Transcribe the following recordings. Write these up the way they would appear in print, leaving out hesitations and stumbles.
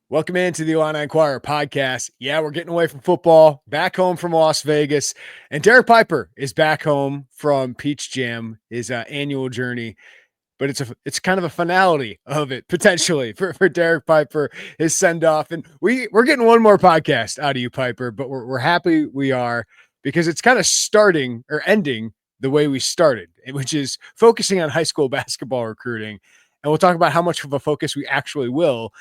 Welcome into the Illini Inquirer Podcast. Yeah, we're getting away from football, back home from Las Vegas, and Derek Piper is back home from Peach Jam, his annual journey. But it's kind of a finality of it potentially for Derek Piper, his send off, and we're getting one more podcast out of you, Piper. But we're happy we are because it's kind of starting or ending the way we started, which is focusing on high school basketball recruiting. And we'll talk about how much of a focus we actually will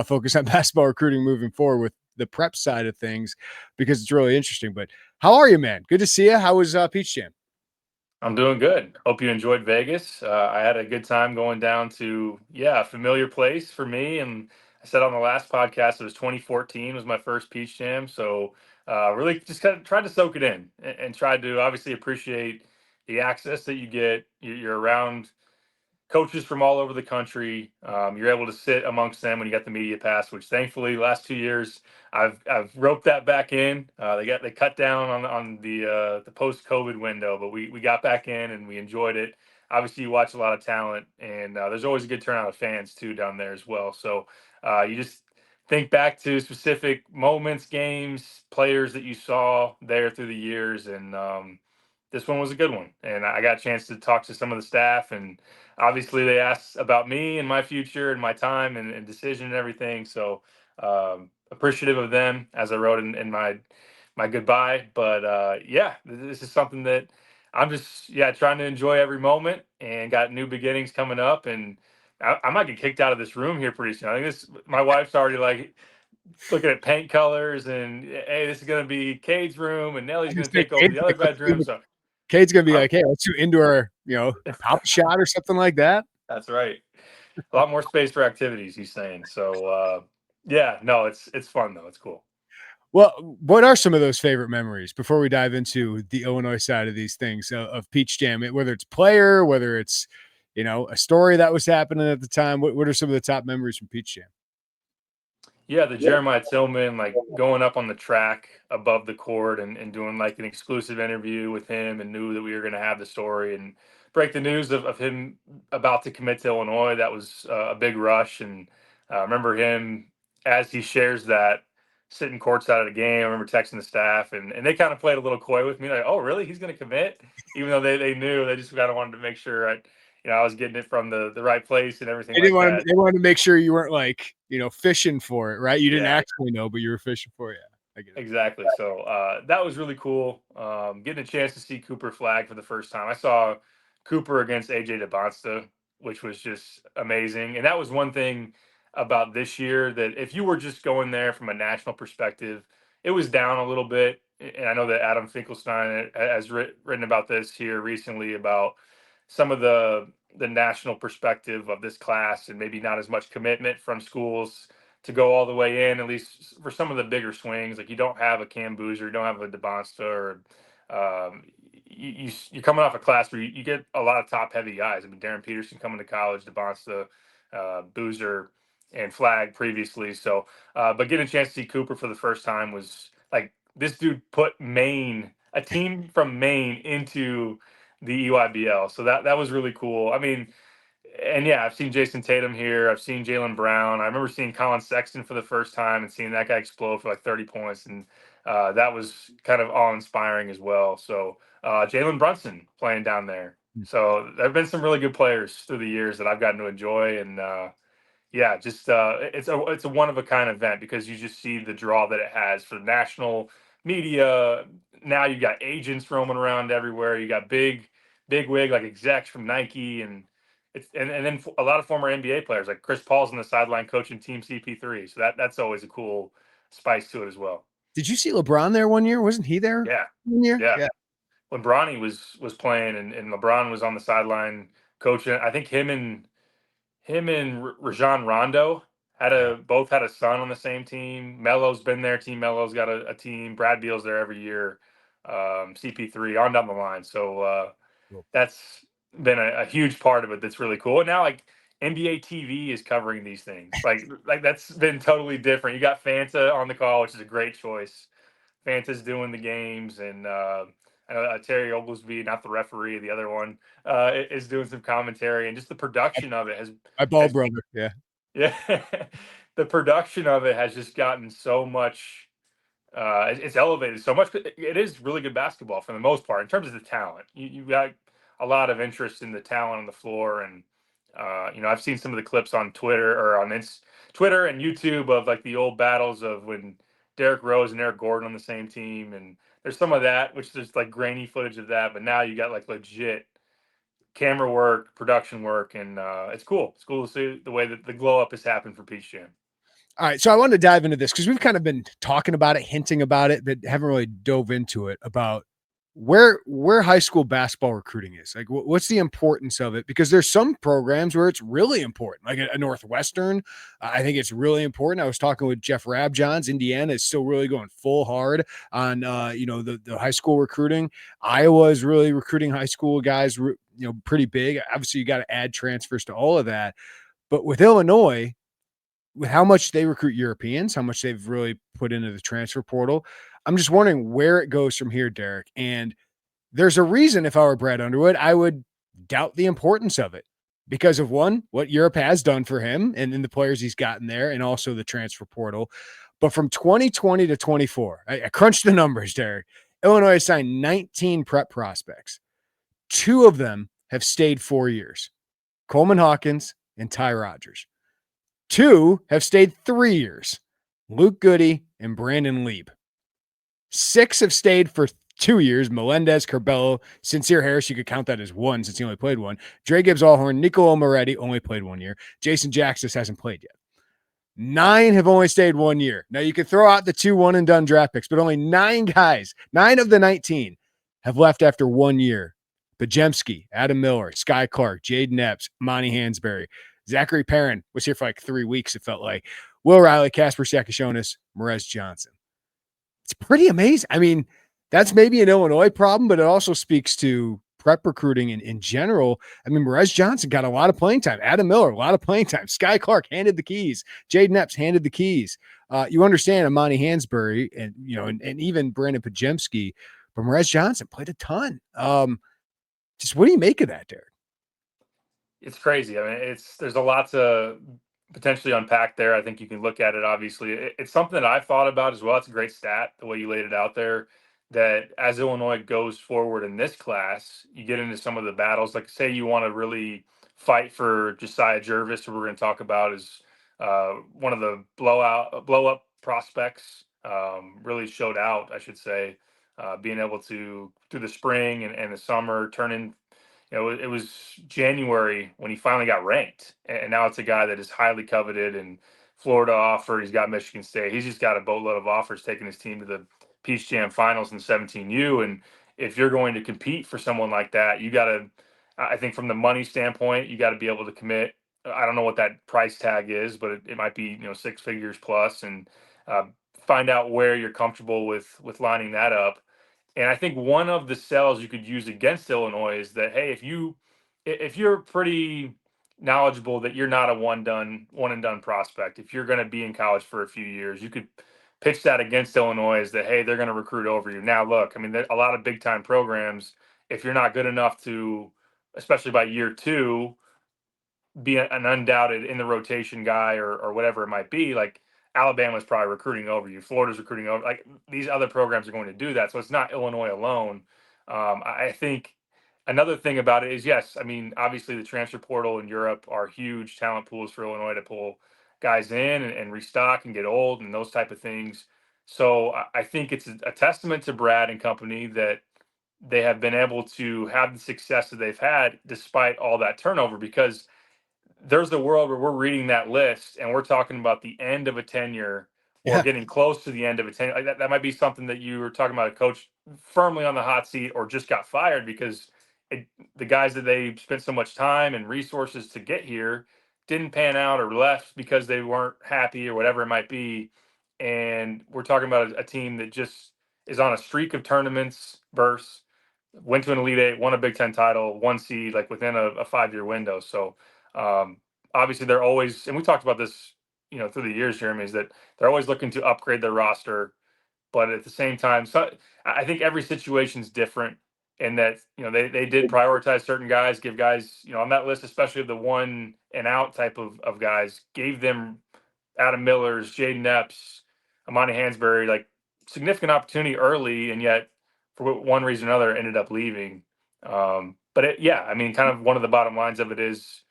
focus on basketball recruiting moving forward with the prep side of things, because it's really interesting. But how are you, man? Good to see you. How was Peach Jam? I'm doing good. Hope you enjoyed Vegas. I had a good time going down to, a familiar place for me. And I said on the last podcast, it was 2014 was my first Peach Jam. So really just kind of tried to soak it in and tried to obviously appreciate the access that you get. You're around coaches from all over the country. You're able to sit amongst them when you got the media pass, which thankfully last 2 years I've roped that back in. They cut down on the post COVID window, but we got back in and we enjoyed it. Obviously, you watch a lot of talent, and there's always a good turnout of fans too down there as well. So you just think back to specific moments, games, players that you saw there through the years, and this one was a good one. And I got a chance to talk to some of the staff, and obviously they asked about me and my future and my time and decision and everything. So appreciative of them, as I wrote in my goodbye. But this is something that I'm just trying to enjoy every moment, and got new beginnings coming up. And I might get kicked out of this room here pretty soon. I think my wife's already like looking at paint colors, and hey, this is going to be Cade's room, and Nellie's going to take over the other bedroom. So Cade's gonna be like, "Hey, let's do indoor, pop shot or something like that." that's right. A lot more space for activities, he's saying. So no, it's fun though. It's cool. Well, what are some of those favorite memories before we dive into the Illinois side of these things of Peach Jam? Whether it's player, whether it's a story that was happening at the time. What are some of the top memories from Peach Jam? Yeah, the Jeremiah Tillman, like going up on the track above the court and doing like an exclusive interview with him, and knew that we were going to have the story and break the news of him about to commit to Illinois. That was a big rush. And I remember him as he shares that sitting courtside at a game. I remember texting the staff, and they kind of played a little coy with me, like, "Oh, really? He's going to commit?" Even though they knew, they just kind of wanted to make sure I was getting it from the right place and everything like that. They wanted to make sure you weren't like, fishing for it, right? You didn't Yeah. actually know, but you were fishing for it. Yeah, I get it. Exactly. So that was really cool. Getting a chance to see Cooper flag for the first time. I saw Cooper against AJ DeBonsta, which was just amazing. And that was one thing about this year, that if you were just going there from a national perspective, it was down a little bit. And I know that Adam Finkelstein has written about this here recently, about some of the national perspective of this class, and maybe not as much commitment from schools to go all the way in, at least for some of the bigger swings. Like, you don't have a Cam Boozer, you don't have a DeBonsta, or you're coming off a class where you get a lot of top heavy guys. I mean, Darren Peterson coming to college, DeBonsta, Boozer, and Flag previously. So, but getting a chance to see Cooper for the first time was like, this dude put Maine, a team from Maine, into the EYBL. So that was really cool. I mean, and yeah, I've seen Jason Tatum here. I've seen Jaylen Brown. I remember seeing Colin Sexton for the first time and seeing that guy explode for like 30 points. And that was kind of awe-inspiring as well. So Jalen Brunson playing down there. So there have been some really good players through the years that I've gotten to enjoy. And it's a one-of-a-kind event, because you just see the draw that it has for the national media. Now you got agents roaming around everywhere. You got big wig like execs from Nike, and then a lot of former NBA players, like Chris Paul's on the sideline coaching Team CP3. So that's always a cool spice to it as well. Did you see LeBron there one year? Wasn't he there? Yeah, 1 year? yeah. When Bronny was playing, and LeBron was on the sideline coaching, I think him and Rajon Rondo both had a son on the same team. Melo's been there. Team Melo's got a team. Brad Beal's there every year. CP3 on down the line. So that's been a huge part of it. That's really cool. And now, like, NBA TV is covering these things. Like that's been totally different. You got Fanta on the call, which is a great choice. Fanta's doing the games, and Terry Oglesby, not the referee, the other one, is doing some commentary, and just the production of it My ball brother. Yeah. yeah, the production of it has just gotten so much. It's elevated so much. It is really good basketball for the most part in terms of the talent. You've got a lot of interest in the talent on the floor, and I've seen some of the clips on Twitter or on Twitter and YouTube of like the old battles of when Derrick Rose and Eric Gordon on the same team, and there's some of that, which there's like grainy footage of that, but now you got like legit camera work, production work, and it's cool. It's cool to see the way that the glow up has happened for Peach Jam. All right, so I wanted to dive into this because we've kind of been talking about it, hinting about it, but haven't really dove into it about where high school basketball recruiting is. Like, what's the importance of it? Because there's some programs where it's really important, like a Northwestern. I think it's really important. I was talking with Jeff Rabjohns. Indiana is still really going full hard on the high school recruiting. Iowa is really recruiting high school guys, pretty big. Obviously, you got to add transfers to all of that, but with Illinois, with how much they recruit Europeans, how much they've really put into the transfer portal, I'm just wondering where it goes from here, Derek. And there's a reason, if I were Brad Underwood, I would doubt the importance of it because of one, what Europe has done for him and then the players he's gotten there, and also the transfer portal. But from 2020 to 24, I crunched the numbers, Derek. Illinois has signed 19 prep prospects. 2 of them have stayed 4 years, Coleman Hawkins and Ty Rogers. 2 have stayed 3 years, Luke Goody and Brandon Lieb. 6 have stayed for 2 years, Melendez, Curbelo, Sincere Harris, you could count that as 1 since he only played 1. Dre Gibbs-Allhorn, Nicolo Moretti only played 1 year. Jason Jackson hasn't played yet. 9 have only stayed 1 year. Now you can throw out the 2 one-and-done draft picks, but only 9 guys, 9 of the 19 have left after 1 year. Bajemski, Adam Miller, Sky Clark, Jaden Epps, Monty Hansberry. Zachary Perrin was here for like 3 weeks, it felt like. Will Riley, Casper Sakashonis, Merez Johnson. It's pretty amazing. I mean, that's maybe an Illinois problem, but it also speaks to prep recruiting in general. I mean, Merez Johnson got a lot of playing time. Adam Miller, a lot of playing time. Sky Clark handed the keys. Jaden Epps handed the keys. You understand Amani Hansberry and even Brandon Pajemski, but Merez Johnson played a ton. Just what do you make of that, Derek? It's crazy. I mean, there's a lot to potentially unpack there. I think you can look at it. Obviously, it's something that I've thought about as well. It's a great stat the way you laid it out there. That as Illinois goes forward in this class, you get into some of the battles. Like, say you want to really fight for Josiah Jervis, who we're going to talk about is one of the blow up prospects. Really showed out, I should say, being able to through the spring and the summer turn in. It was January when he finally got ranked, and now it's a guy that is highly coveted. And Florida offered. He's got Michigan State. He's just got a boatload of offers, taking his team to the Peach Jam Finals in 17U. And if you're going to compete for someone like that, you got to. I think from the money standpoint, you got to be able to commit. I don't know what that price tag is, but it might be 6 figures plus, and find out where you're comfortable with lining that up. And I think one of the sells you could use against Illinois is that, hey, if you're pretty knowledgeable that you're not a one and done prospect, if you're going to be in college for a few years, you could pitch that against Illinois as that, hey, they're going to recruit over you. Now, look, I mean, a lot of big time programs, if you're not good enough to, especially by year 2, be an undoubted in the rotation guy or whatever it might be, like Alabama's probably recruiting over you. Florida's recruiting over. Like, these other programs are going to do that. So it's not Illinois alone. I think another thing about it is, yes, I mean, obviously the transfer portal in Europe are huge talent pools for Illinois to pull guys in and restock and get old and those type of things. So I think it's a testament to Brad and company that they have been able to have the success that they've had despite all that turnover, because there's the world where we're reading that list and we're talking about the end of a tenure or getting close to the end of a tenure. Like that might be something that you were talking about, a coach firmly on the hot seat or just got fired because the guys that they spent so much time and resources to get here didn't pan out or left because they weren't happy or whatever it might be. And we're talking about a team that just is on a streak of tournaments, bursts, went to an Elite Eight, won a Big Ten title, 1 seed, like within a 5-year window. So um, obviously they're always, and we talked about this, through the years, Jeremy, is that they're always looking to upgrade their roster, but at the same time, so I think every situation's different, and that they did prioritize certain guys, give guys on that list, especially the one and out type of guys, gave them Adam Millers, Jaden Epps, Amani Hansberry, like significant opportunity early, and yet for one reason or another ended up leaving. Yeah, I mean, kind of one of the bottom lines of it is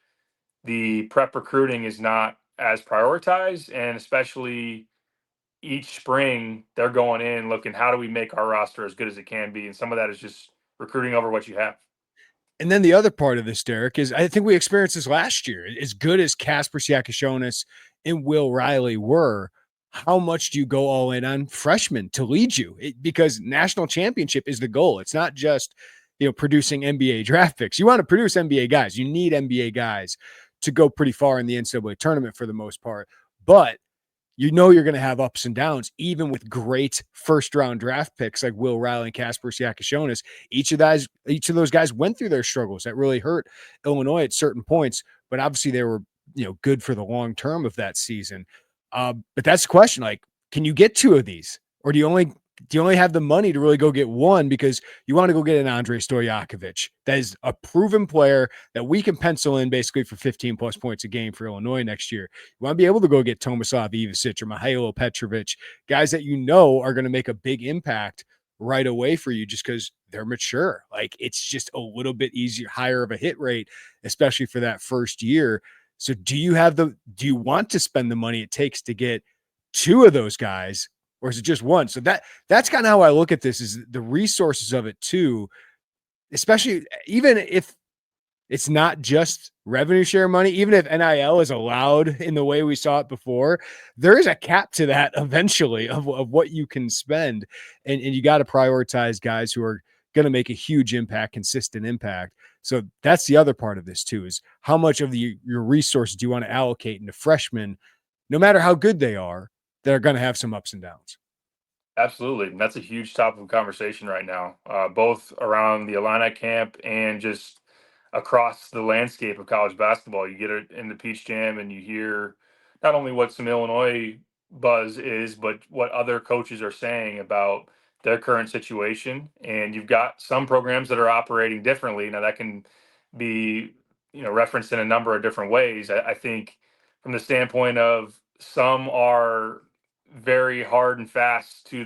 the prep recruiting is not as prioritized, and especially each spring they're going in looking, how do we make our roster as good as it can be, and some of that is just recruiting over what you have. And then the other part of this, Derek, is I think we experienced this last year. As good as Casper Siakishonis and Will Riley were, how much do you go all in on freshmen to lead you? Because national championship is the goal. It's not just, producing NBA draft picks. You want to produce NBA guys. You need NBA guys to go pretty far in the NCAA tournament for the most part. But you're going to have ups and downs, even with great first round draft picks like Will Riley and Casper Siakishonis. Each of those guys went through their struggles that really hurt Illinois at certain points, but obviously they were, good for the long term of that season. But that's the question. Like, can you get two of these, or do you only have the money to really go get one because you want to go get an Andrei Stojakovic that is a proven player that we can pencil in basically for 15 plus points a game for Illinois next year. You want to be able to go get Tomislav Ivasic or Mihailo Petrovic, guys that are going to make a big impact right away for you just because they're mature. Like, it's just a little bit easier, higher of a hit rate, especially for that first year. So do you want to spend the money it takes to get two of those guys, or is it just one? So that's kind of how I look at this, is the resources of it too, especially even if it's not just revenue share money, even if NIL is allowed in the way we saw it before, there is a cap to that eventually of what you can spend. And you got to prioritize guys who are going to make a huge impact, consistent impact. So that's the other part of this too, is how much of your resources do you want to allocate into freshmen, no matter how good they are, that are going to have some ups and downs. Absolutely. And that's a huge topic of conversation right now, both around the Illini camp and just across the landscape of college basketball. You get it in the Peach Jam and you hear not only what some Illinois buzz is, but what other coaches are saying about their current situation. And you've got some programs that are operating differently. Now, that can be, referenced in a number of different ways. I think from the standpoint of some are very hard and fast to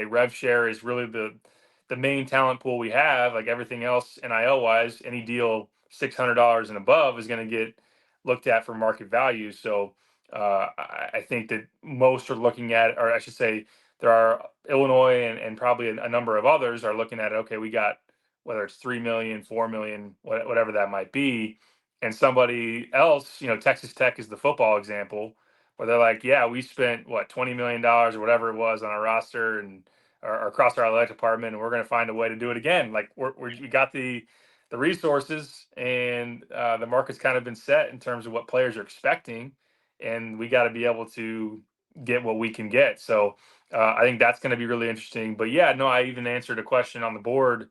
rev share is really the main talent pool we have. Like everything else NIL wise, any deal $600 and above is going to get looked at for market value. So I think that most are looking at, or I should say, there are Illinois and probably a number of others are looking at, okay, we got whether it's 3 million, 4 million, whatever that might be. And somebody else, Texas Tech is the football example, where they're like, yeah, we spent $20 million or whatever it was on our roster and or across our athletic department, and we're going to find a way to do it again. Like we got the resources, and the market's kind of been set in terms of what players are expecting, and we got to be able to get what we can get. So I think that's going to be really interesting. But yeah, no, I even answered a question on the board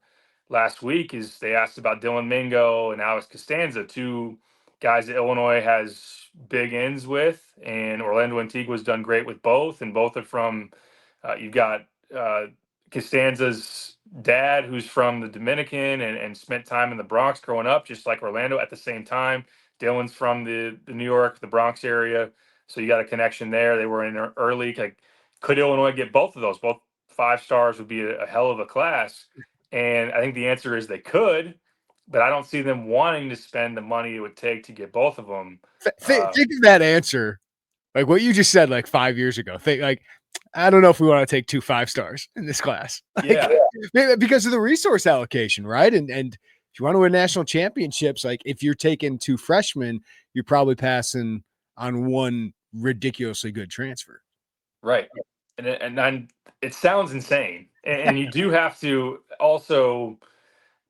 last week. Is they asked about Dylan Mingo and Alex Castanza, two guys that Illinois has big ends with, and Orlando Antigua's done great with both, and both are from. You've got Costanza's dad, who's from the Dominican and spent time in the Bronx growing up, just like Orlando. At the same time, Dylan's from the New York, the Bronx area, so you got a connection there. They were in early. Like, could Illinois get both of those? Both 5 stars would be a hell of a class, and I think the answer is they could, but I don't see them wanting to spend the money it would take to get both of them. Think of that answer, like what you just said, like 5 years ago. Think like, I don't know if we want to take 2 5-stars in this class. Yeah, because of the resource allocation, right? And if you want to win national championships, like if you're taking 2 freshmen, you're probably passing on one ridiculously good transfer. right. And it sounds insane, and you do have to also.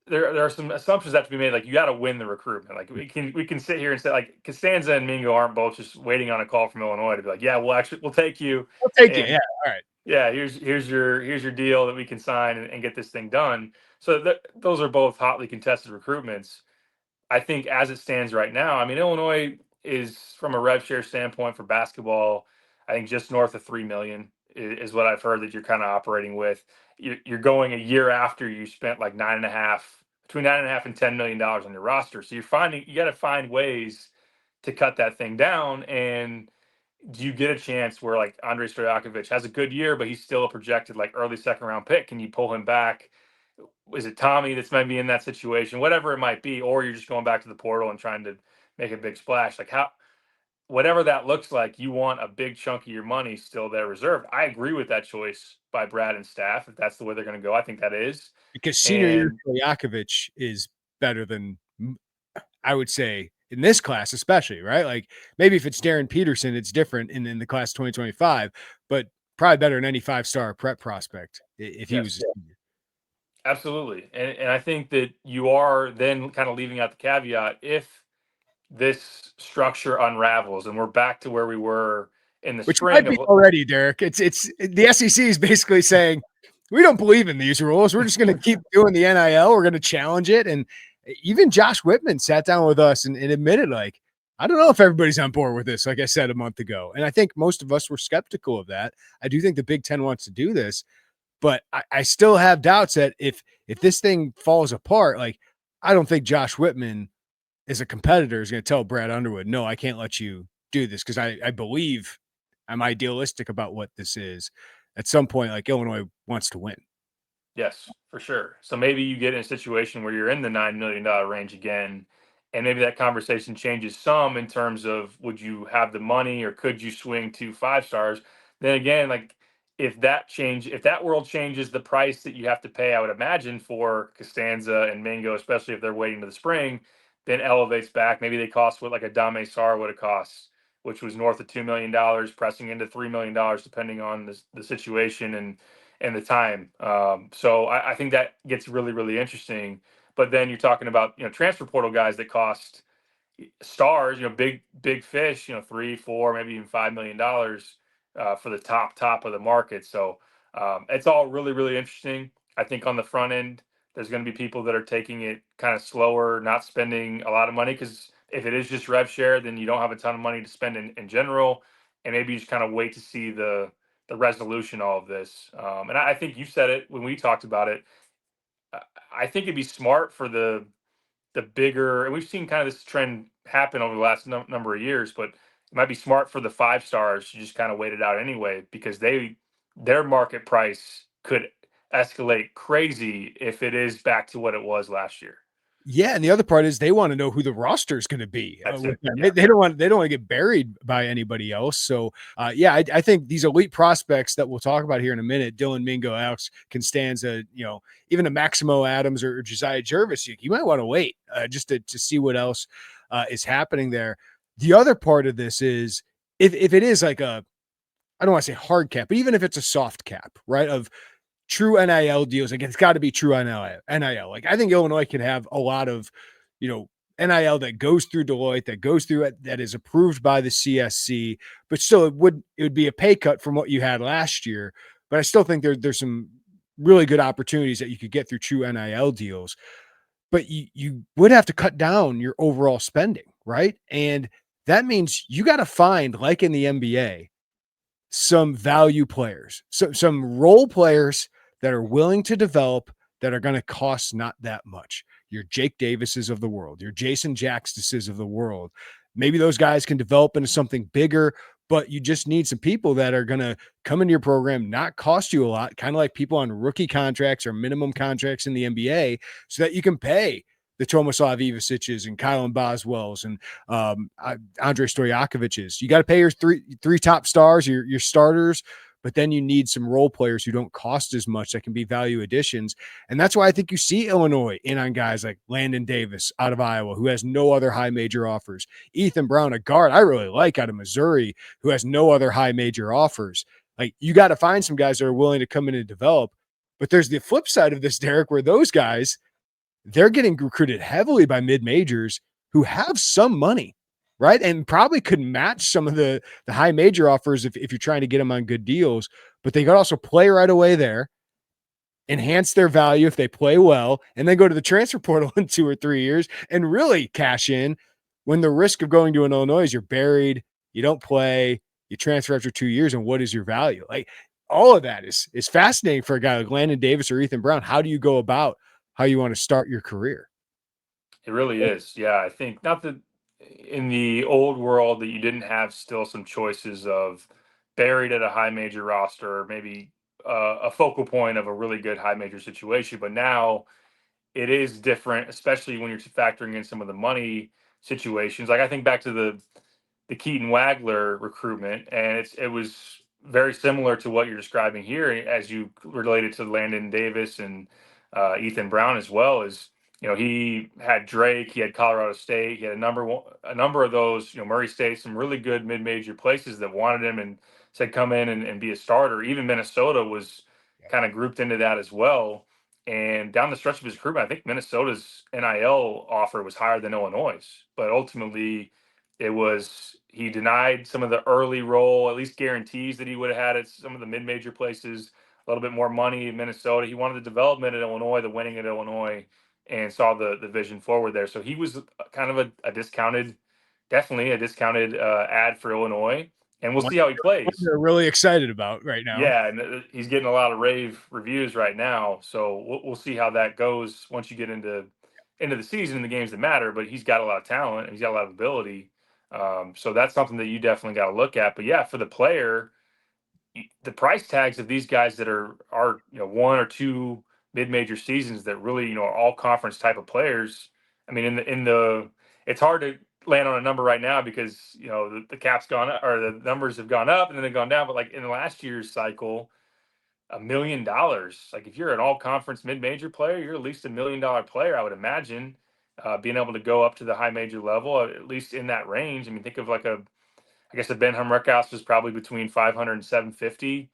There are some assumptions that have to be made. Like, you got to win the recruitment. Like, we can sit here and say, like, Costanza and Mingo aren't both just waiting on a call from Illinois to be like, yeah, we'll take you. I'll take it. Yeah, all right. Yeah, here's your deal that we can sign and get this thing done. So those are both hotly contested recruitments. I think as it stands right now, I mean, Illinois is, from a rev share standpoint for basketball, I think just north of 3 million is what I've heard that you're kind of operating with. You're going a year after you spent like between 9.5 and $10 million on your roster. So you got to find ways to cut that thing down. And do you get a chance where like Andrei Stojakovic has a good year, but he's still a projected like early second round pick? Can you pull him back? Is it Tommy that's maybe in that situation, whatever it might be, or you're just going back to the portal and trying to make a big splash? Like how, whatever that looks like, you want a big chunk of your money still there reserved. I agree with that choice by Brad and staff. If that's the way they're going to go, I think that is. Because senior year And Stojakovic is better than, I would say, in this class, especially, right? Like maybe if it's Darren Peterson, it's different in the class 2025, but probably better than any 5-star prep prospect if he was yes, a senior. absolutely. And I think that you are then kind of leaving out the caveat if this structure unravels and we're back to where we were in the Which might spring be of already, Derek. It's the SEC is basically saying we don't believe in these rules. We're just going to keep doing the NIL. We're going to challenge it. And even Josh Whitman sat down with us and admitted, like, I don't know if everybody's on board with this, like I said a month ago. And I think most of us were skeptical of that. I do think the Big Ten wants to do this, but I still have doubts that if this thing falls apart, like, I don't think Josh Whitman as a competitor is going to tell Brad Underwood, no, I can't let you do this, because I believe I'm idealistic about what this is. At some point, like, Illinois wants to win. Yes, for sure. So maybe you get in a situation where you're in the $9 million range again, and maybe that conversation changes some in terms of would you have the money or could you swing to 5 stars? Then again, like if that world changes the price that you have to pay, I would imagine for Castanza and Mingo, especially if they're waiting to the spring, then elevates back. Maybe they cost what like a Dame Sar would have cost, which was north of $2 million, pressing into $3 million, depending on the situation and the time. So I think that gets really, really interesting. But then you're talking about, transfer portal guys that cost stars, big fish, 3, 4, maybe even $5 million for the top of the market. So it's all really, really interesting. I think on the front end, there's going to be people that are taking it kind of slower, not spending a lot of money, because if it is just rev share, then you don't have a ton of money to spend in general, and maybe you just kind of wait to see the resolution of all of this. And I think you said it when we talked about it. I think it'd be smart for the bigger, and we've seen kind of this trend happen over the last number of years, but it might be smart for the 5 stars to just kind of wait it out anyway, because their market price could escalate crazy if it is back to what it was last year. Yeah, and the other part is they want to know who the roster is going to be That's with it. them. Yeah. They don't want to get buried by anybody else. So, yeah, I think these elite prospects that we'll talk about here in a minute, Dylan Mingo, Alex Castanza, even a Maximo Adams or Josiah Jervis, you might want to wait just to see what else is happening there. The other part of this is if it is like I don't want to say hard cap, but even if it's a soft cap, right, of true NIL deals, like, it's got to be true NIL. Like, I think Illinois can have a lot of, NIL that goes through Deloitte, that goes through it, that is approved by the CSC, but still it would be a pay cut from what you had last year. But I still think there's some really good opportunities that you could get through true NIL deals. But you would have to cut down your overall spending, right? And that means you got to find, like in the NBA, some value players, some role players that are willing to develop, that are going to cost not that much. Your Jake Davises of the world, your Jason Jackstises of the world. Maybe those guys can develop into something bigger, but you just need some people that are going to come into your program, not cost you a lot, kind of like people on rookie contracts or minimum contracts in the NBA, so that you can pay the Tomislav Ivasic's and Kylan Boswell's and Andrei Stojakovic's. You got to pay your three top stars, your starters, but then you need some role players who don't cost as much that can be value additions. And that's why I think you see Illinois in on guys like Landon Davis out of Iowa, who has no other high major offers. Ethan Brown, a guard I really like out of Missouri, who has no other high major offers. Like, you got to find some guys that are willing to come in and develop. But there's the flip side of this, Derek, where those guys, they're getting recruited heavily by mid-majors who have some money, right? And probably could match some of the high major offers if you're trying to get them on good deals, but they could also play right away there, enhance their value if they play well, and then go to the transfer portal in 2 or 3 years and really cash in, when the risk of going to an Illinois is you're buried, you don't play, you transfer after 2 years, and what is your value? Like, all of that is fascinating for a guy like Landon Davis or Ethan Brown. How do you go about how you want to start your career? It really is. Yeah, I think not that in the old world that you didn't have still some choices of buried at a high major roster, or maybe a focal point of a really good high major situation. But now it is different, especially when you're factoring in some of the money situations. Like I think back to the Keaton Wagler recruitment, and it was very similar to what you're describing here, as you related to Landon Davis and Ethan Brown as well. Is he had Drake, he had Colorado State, he had a number of those, Murray State, some really good mid-major places that wanted him and said come in and be a starter. Even Minnesota was kind of grouped into that as well. And down the stretch of his recruitment, I think Minnesota's NIL offer was higher than Illinois, but ultimately it was he denied some of the early role, at least guarantees that he would have had at some of the mid-major places, a little bit more money in Minnesota. He wanted the development at Illinois, the winning at Illinois, and saw the vision forward there. So he was kind of a discounted, definitely a discounted ad for Illinois, and we'll One see how he plays. they're really excited about right now. Yeah, and he's getting a lot of rave reviews right now. So we'll see how that goes once you get into the season and the games that matter. But he's got a lot of talent and he's got a lot of ability. So that's something that you definitely got to look at. But yeah, for the player, the price tags of these guys that are one or two mid-major seasons that really are all conference type of players. I mean, in the it's hard to land on a number right now because the cap's gone up, or the numbers have gone up and then they've gone down. But like in the last year's cycle, $1 million. Like if you're an all conference mid major player, you're at least $1 million player, I would imagine. Being able to go up to the high major level, at least in that range. I mean, think of like I guess the Ben Humreckhouse was probably between 500 and 750.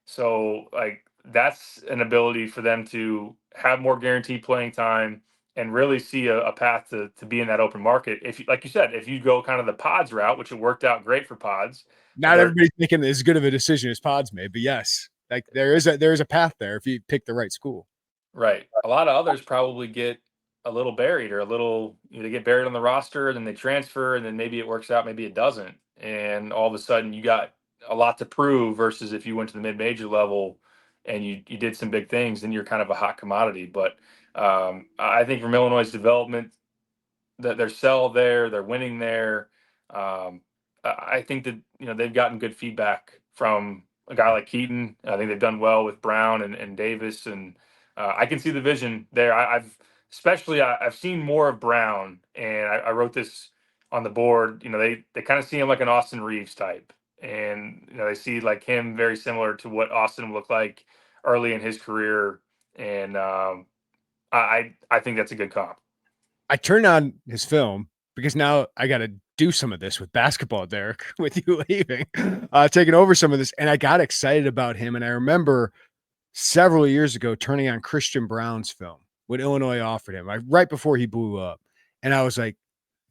So like that's an ability for them to have more guaranteed playing time and really see a path to be in that open market. If you, like you said, if you go kind of the pods route, which it worked out great for pods, Not everybody's making as good of a decision as Pods made, but yes, like there is a path there if you pick the right school. right. A lot of others probably get a little buried or a little, they get buried on the roster and then they transfer and then maybe it works out, maybe it doesn't. And all of a sudden you got a lot to prove versus if you went to the mid-major level and you did some big things, then you're kind of a hot commodity. But I think from Illinois' development, that their sell there, they're winning there. I think that they've gotten good feedback from a guy like Keaton. I think they've done well with Brown and Davis, and I can see the vision there. I've seen more of Brown, and I wrote this on the board. They kind of see him like an Austin Reeves type, and they see like him very similar to what Austin looked like early in his career, and I think that's a good comp. I turned on his film because now I got to do some of this with basketball, Derek, with you leaving, taking over some of this. And I got excited about him. And I remember several years ago turning on Christian Brown's film, what Illinois offered him, right before he blew up. And I was like,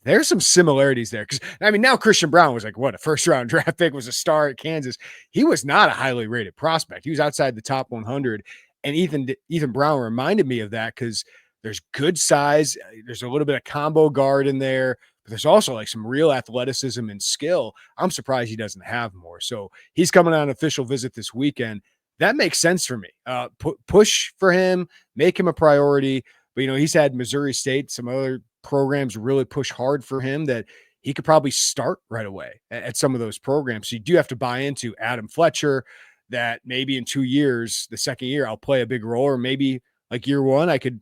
there's some similarities there. Because, I mean, now Christian Brown was like, what, a first round draft pick, was a star at Kansas. He was not a highly rated prospect. He was outside the top 100. And Ethan Brown reminded me of that because there's good size. There's a little bit of combo guard in there, but there's also like some real athleticism and skill. I'm surprised he doesn't have more. So he's coming on an official visit this weekend. That makes sense for me. Push for him, make him a priority. But, he's had Missouri State, some other programs really push hard for him that he could probably start right away at some of those programs. So you do have to buy into Adam Fletcher that maybe in 2 years, the second year, I'll play a big role, or maybe like year one, I could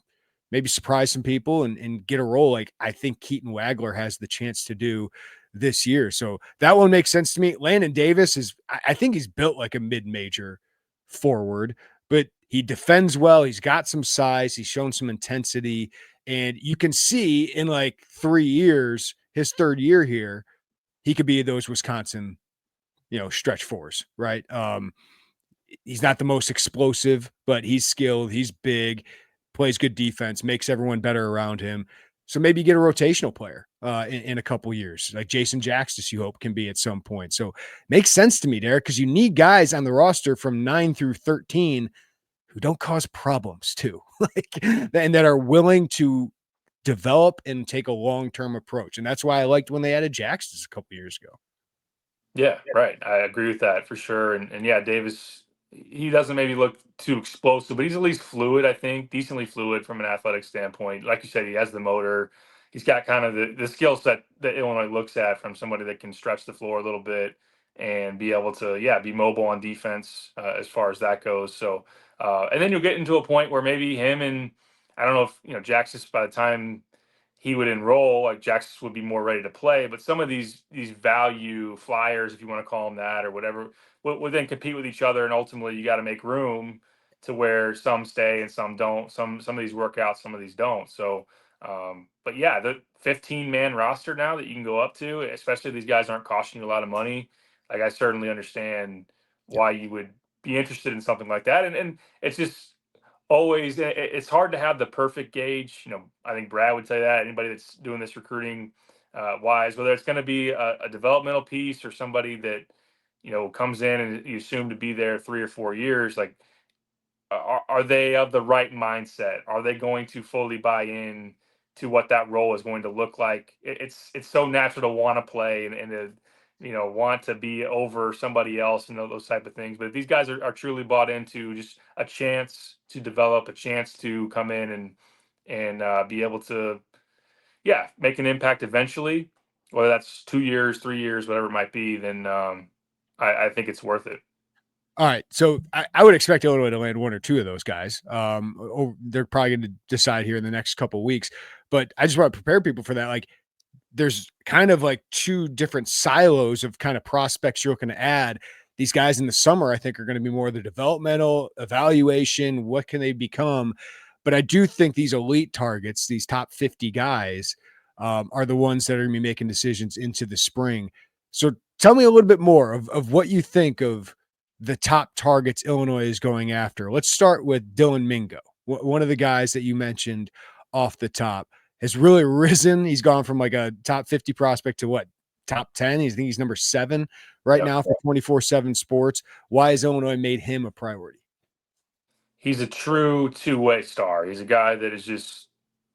maybe surprise some people and get a role like I think Keaton Wagler has the chance to do this year. So that one makes sense to me. Landon Davis I think he's built like a mid-major forward, but he defends well. He's got some size. He's shown some intensity. And you can see in like 3 years, his third year here, he could be those Wisconsin, stretch fours, right? He's not the most explosive, but he's skilled. He's big, plays good defense, makes everyone better around him. So maybe you get a rotational player in a couple years, like Jason Jackstis, you hope can be at some point. So makes sense to me, Derek, because you need guys on the roster from 9 through 13 who don't cause problems too, and that are willing to develop and take a long-term approach. And that's why I liked when they added Jackstis a couple years ago. Yeah, right. I agree with that for sure. And yeah, Davis, he doesn't maybe look too explosive, but he's at least fluid, I think, decently fluid from an athletic standpoint. Like you said, he has the motor. he's got kind of the skill set that Illinois looks at from somebody that can stretch the floor a little bit and be able to, be mobile on defense as far as that goes. So, and then you'll get into a point where maybe him and I don't know if, Jackson, by the time he would enroll, like Jackson would be more ready to play. But some of these value flyers, if you want to call them that or whatever, would then compete with each other, and ultimately you got to make room to where some stay and some don't. Some of these work out, some of these don't. So, but yeah, the 15-man roster now that you can go up to, especially if these guys aren't costing you a lot of money. Like, I certainly understand why you would be interested in something like that, and it's just always it's hard to have the perfect gauge. I think Brad would say that anybody that's doing this recruiting wise, whether it's going to be a developmental piece or somebody that comes in and you assume to be there 3 or 4 years, like are they of the right mindset? Are they going to fully buy in to what that role is going to look like? It's so natural to want to play and to want to be over somebody else and those type of things. But if these guys are truly bought into just a chance to develop, a chance to come in and be able to make an impact eventually, whether that's 2 years, 3 years, whatever it might be, then I think it's worth it. All right. So I would expect Illinois to land one or two of those guys. They're probably going to decide here in the next couple of weeks, but I just want to prepare people for that. Like, there's kind of like two different silos of kind of prospects you're looking to add. These guys in the summer, I think, are going to be more the developmental evaluation. What can they become? But I do think these elite targets, these top 50 guys, are the ones that are going to be making decisions into the spring. So tell me a little bit more of what you think of the top targets Illinois is going after. Let's start with Dylan Mingo, one of the guys that you mentioned off the top. Has really risen. He's gone from like a top 50 prospect to what? Top 10. I think he's number 7 right now for 24/7 Sports. Why has Illinois made him a priority? He's a true two-way star. He's a guy that is just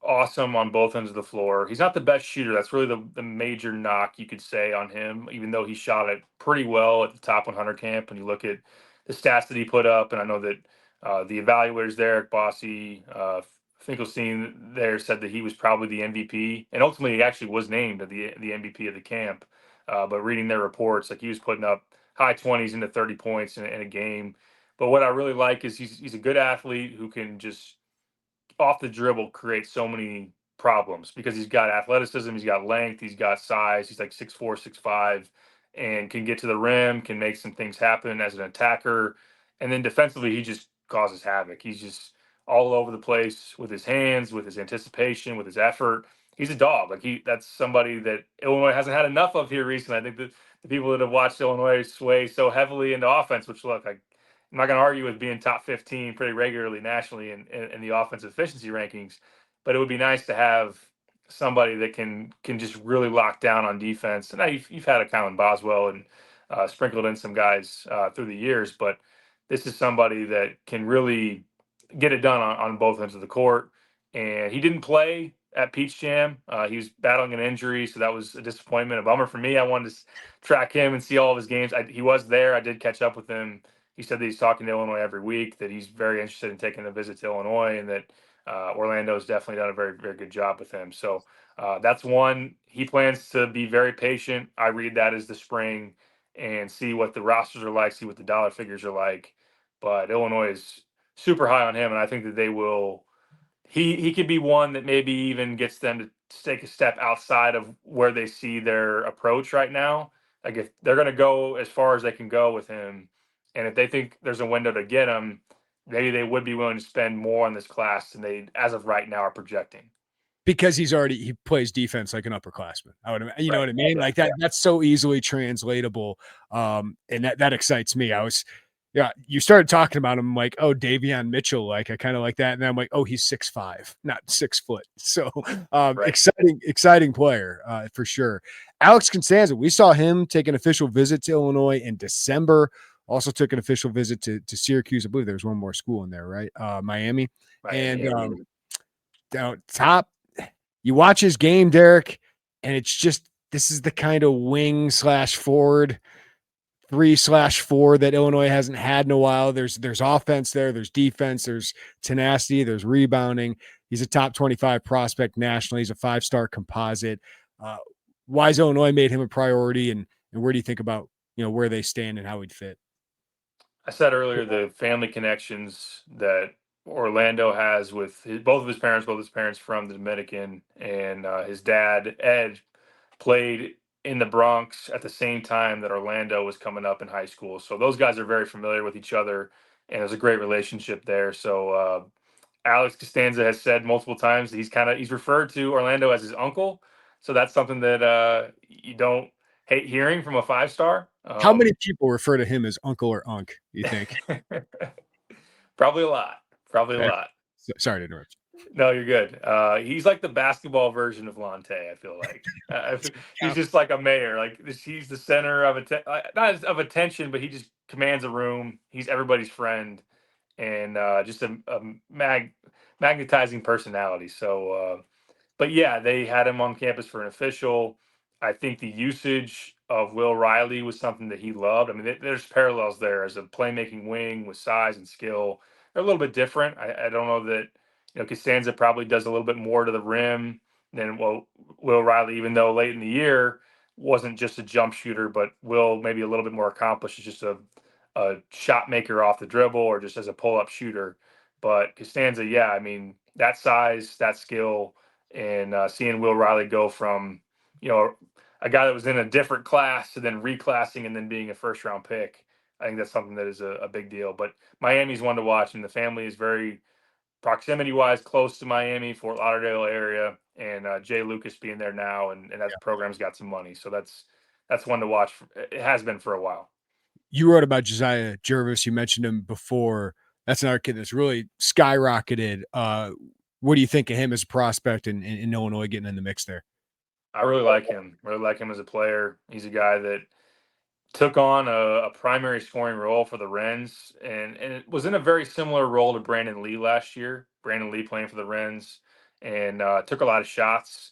awesome on both ends of the floor. He's not the best shooter. That's really the major knock you could say on him, even though he shot it pretty well at the top 100 camp. When you look at the stats that he put up, and I know that the evaluators there, Bossy, Finkelstein there said that he was probably the MVP, and ultimately he actually was named the MVP of the camp. But reading their reports, like he was putting up high 20s into 30 points in a game. But what I really like is he's a good athlete who can just off the dribble create so many problems because he's got athleticism, he's got length, he's got size. He's like 6'4", 6'5", and can get to the rim, can make some things happen as an attacker. And then defensively, he just causes havoc. He's just all over the place with his hands, with his anticipation, with his effort. He's a dog. That's somebody that Illinois hasn't had enough of here recently. I think that the people that have watched Illinois sway so heavily into offense, which look, I'm not going to argue with being top 15 pretty regularly nationally in the offensive efficiency rankings, but it would be nice to have somebody that can just really lock down on defense. And now you've had a Colin Boswell and sprinkled in some guys through the years, but this is somebody that can really get it done on both ends of the court. And he didn't play at Peach Jam. He was battling an injury, so that was a disappointment, a bummer for me. I wanted to track him and see all of his games. He was there. I did catch up with him. He said that he's talking to Illinois every week, that he's very interested in taking a visit to Illinois, and that Orlando's definitely done a very, very good job with him. So that's one. He plans to be very patient. I read that as the spring and see what the rosters are like, see what the dollar figures are like. But Illinois is super high on him, and I think that they will. He could be one that maybe even gets them to take a step outside of where they see their approach right now. Like if they're going to go as far as they can go with him, and if they think there's a window to get him, maybe they would be willing to spend more on this class than they, as of right now, are projecting. Because he plays defense like an upperclassman. You know what I mean? Like that's so easily translatable. And that excites me. You started talking about him like, oh, Davion Mitchell. Like I kind of like that. And then I'm like, oh, he's 6'5", not 6 foot. So exciting player for sure. Alex Castanza, we saw him take an official visit to Illinois in December. Also took an official visit to Syracuse. I believe there was one more school in there, right? Miami. And down top, you watch his game, Derek, and it's just this is the kind of wing/forward 3/4 that Illinois hasn't had in a while. There's offense there, there's defense, there's tenacity, there's rebounding. He's a top 25 prospect nationally. He's a 5-star composite. Uh, why has Illinois made him a priority, and where do you think about where they stand and how he'd fit? I said earlier the family connections that Orlando has with both his parents from the Dominican, and his dad Ed played in the Bronx at the same time that Orlando was coming up in high school. So those guys are very familiar with each other, and there's a great relationship there. So Alex Castanza has said multiple times that he's referred to Orlando as his uncle. So that's something that you don't hate hearing from a 5-star. How many people refer to him as uncle or unk, you think? Probably a lot. Probably a Okay. lot. Sorry to interrupt. No, you're good. He's like the basketball version of Lante. I feel like he's just like a mayor. Like he's the center of not of attention, but he just commands a room. He's everybody's friend, and just a magnetizing personality. So but yeah, they had him on campus for an official. I think the usage of Will Riley was something that he loved. I mean, there's parallels there as a playmaking wing with size and skill. They're a little bit different. I don't know that Costanza probably does a little bit more to the rim than Will Riley, even though late in the year wasn't just a jump shooter, but Will maybe a little bit more accomplished as just a shot maker off the dribble or just as a pull up shooter. But Costanza, yeah, I mean that size, that skill and seeing Will Riley go from a guy that was in a different class to then reclassing and then being a first round pick, I think that's something that is a big deal. But Miami's one to watch, and the family is very proximity wise close to Miami, Fort Lauderdale area, and Jay Lucas being there now, and that program's got some money, so that's one to watch. It has been for a while. You wrote about Jordon Jervis. You mentioned him before. That's another kid that's really skyrocketed. What do you think of him as a prospect in Illinois getting in the mix there? I really like him. Really like him as a player. He's a guy that took on a primary scoring role for the Wrens, and it was in a very similar role to Brandon Lee last year. Brandon Lee playing for the Wrens and took a lot of shots.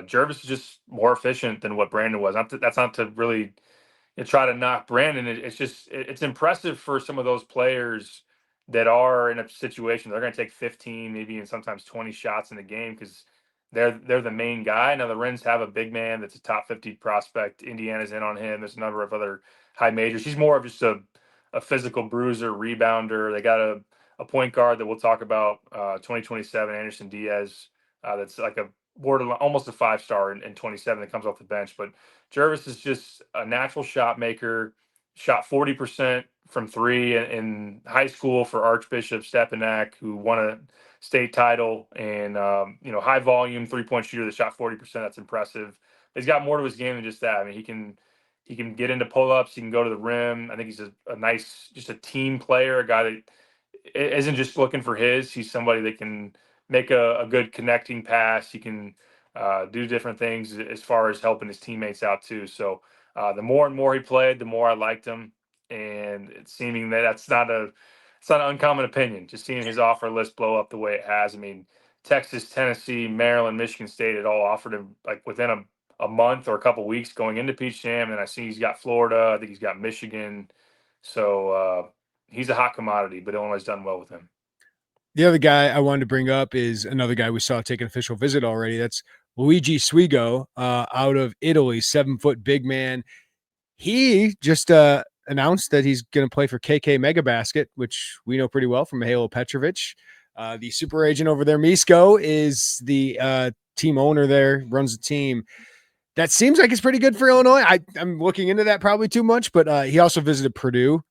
Jervis is just more efficient than what Brandon was. That's not to really try to knock Brandon. It's just it's impressive for some of those players that are in a situation they're going to take 15, maybe and sometimes 20 shots in the game because they're the main guy. Now the Wrens have a big man that's a top 50 prospect. Indiana's in on him. There's a number of other high majors. He's more of just a physical bruiser, rebounder. They got a point guard that we'll talk about, 2027, Anderson Diaz. That's like a borderline, almost a 5-star in 27 that comes off the bench. But Jervis is just a natural shot maker. Shot 40% from three in high school for Archbishop Stepanak, who won a state title, and high volume 3-point shooter that shot 40%. That's impressive. He's got more to his game than just that. I mean, he can get into pull ups. He can go to the rim. I think he's a nice, just a team player, a guy that isn't just looking for his. He's somebody that can make a good connecting pass. He can do different things as far as helping his teammates out too. So the more and more he played, the more I liked him, and it's seeming that it's not an uncommon opinion. Just seeing his offer list blow up the way it has. I mean, Texas, Tennessee, Maryland, Michigan State had all offered him like within a month or a couple weeks going into Peach Jam, and I see he's got Florida. I think he's got Michigan. So he's a hot commodity, but Illinois has done well with him. The other guy I wanted to bring up is another guy we saw take an official visit already. That's Luigi Swigo out of Italy, 7-foot big man. He just announced that he's going to play for KK Megabasket, which we know pretty well from Halo Petrovic. The super agent over there, Misko, is the team owner there, runs the team. That seems like it's pretty good for Illinois. I'm looking into that probably too much, but he also visited Purdue.